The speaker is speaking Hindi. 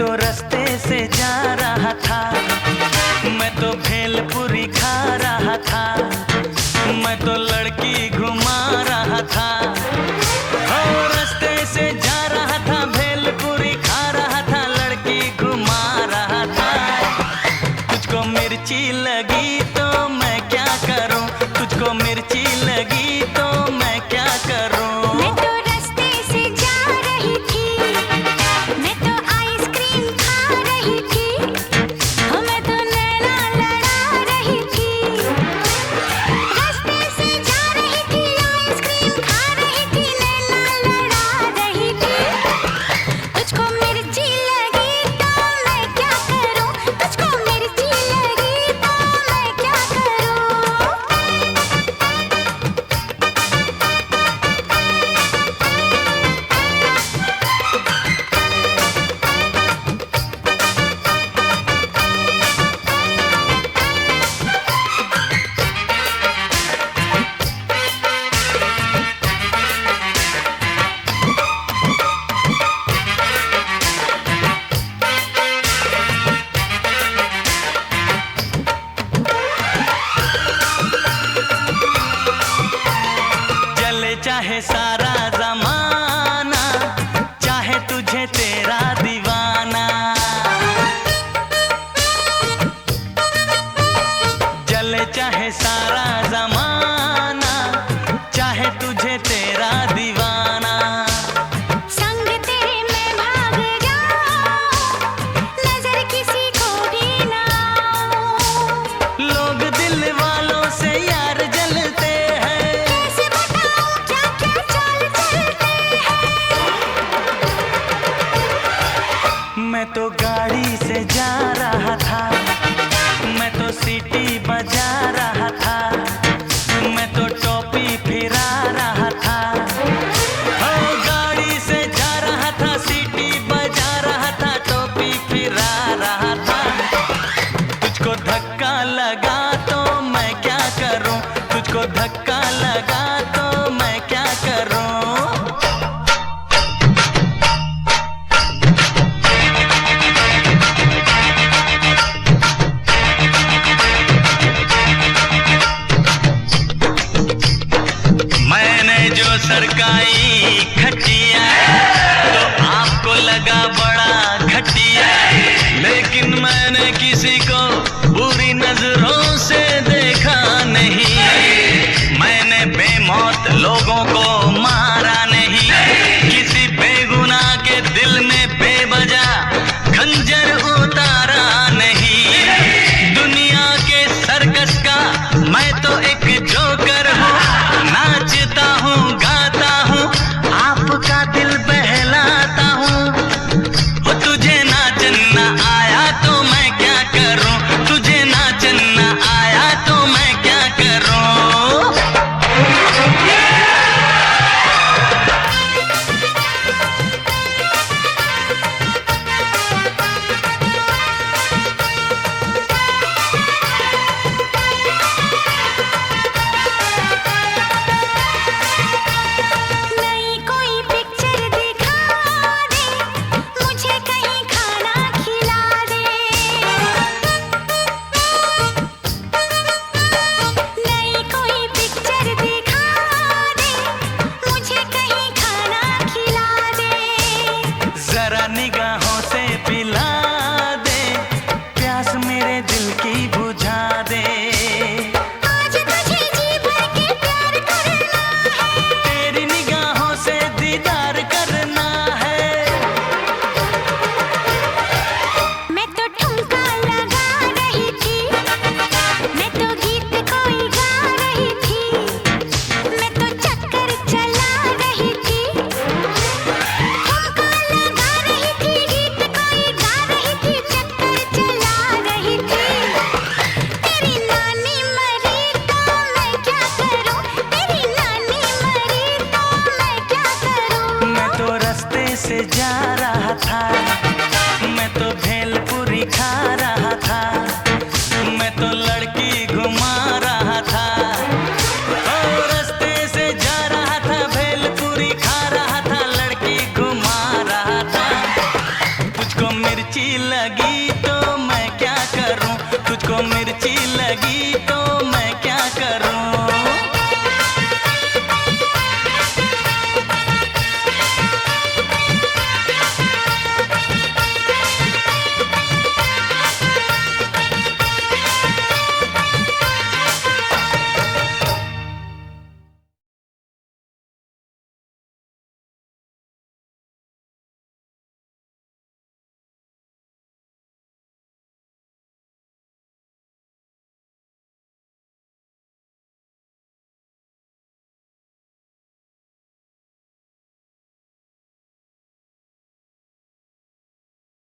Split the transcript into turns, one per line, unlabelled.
तो रास्ते से जा रहा था, मैं तो भेलपुरी खा रहा था, मैं तो लड़की घुमा रहा था। ओ रास्ते से जा रहा था, भेलपुरी खा रहा था, लड़की घुमा रहा था। तुझको मिर्ची लगी तो मैं क्या करूं, तुझको मिर्ची लगी तो मैं क्या करूं।
मैं तो रास्ते से जा रही थी, मैं तो आइसक्रीम खा रही थी, मैं तो नैना लड़ा रही थी। रास्ते से जा रही थी, आइसक्रीम खा रही थी, नैना लड़ा रही थी। तुझको मिर्ची लगी तो मैं क्या करूं, तुझको मिर्ची लगी तो मैं क्या करूं।
चले चाहे सारा जमाना, चाहे तुझे तेरा दीवाना, चले चाहे सारा जमाना, चाहे तुझे तेरा दीवाना।
संग तेरे मैं भाग जाऊं, नजर किसी को भी ना आऊं।
लोग दिल वालों से यार जलते हैं,
कैसे बताऊं क्या क्या चाल चलते हैं।
मैं तो गाड़ी से जा रहा था, मैं तो सीटी बजा रहा था, मैं तो टोपी फिरा रहा था। ओ गाड़ी से जा रहा था, सीटी बजा रहा था, टोपी फिरा रहा था। तुझको धक्का लगा तो मैं क्या करूं, तुझको धक्का लगा तो मैं क्या करूं। मैंने जो सरकाई खटिया तो आपको लगा बड़ा घटिया, लेकिन मैंने किसी को बुरी नजरों से देखा नहीं। मैंने बेमौत लोगों को मारा नहीं, किसी बेगुनाह के दिल में बेवजह खंजर उतारा नहीं। दुनिया के सर्कस का मैं तो एक जोकर हूँ, नाचता हूँ गाता हूँ, आपका दिल बहलाता हूँ। ओ तुझे नाचना आया तो मैं क्या करूँ, तुझे नाचना आया तो मैं क्या करूँ।
नई कोई पिक्चर दिखा दे, मुझे कहीं खाना खिला दे। नई कोई पिक्चर दिखा दे, मुझे कहीं खाना खिला दे।
जरा निगाहों से पिला दे, प्यास मेरे दिल की बुझा दे।
आज तुझे जी भर के प्यार करना है,
तेरी निगाहों से दीदार करना है।
मैं तो ठुमका लगा रही थी, मैं तो गीत कोई गा रही थी, मैं तो चक्कर चला रही थी। ठुमका लगा रही थी, गीत कोई गा रही थी, चक्कर चला रही थी। तेरी नानी मरी तो मैं क्या करूं, तेरी नानी मरी तो मैं क्या करूं।
मैं तो रास्ते से जा रहा था,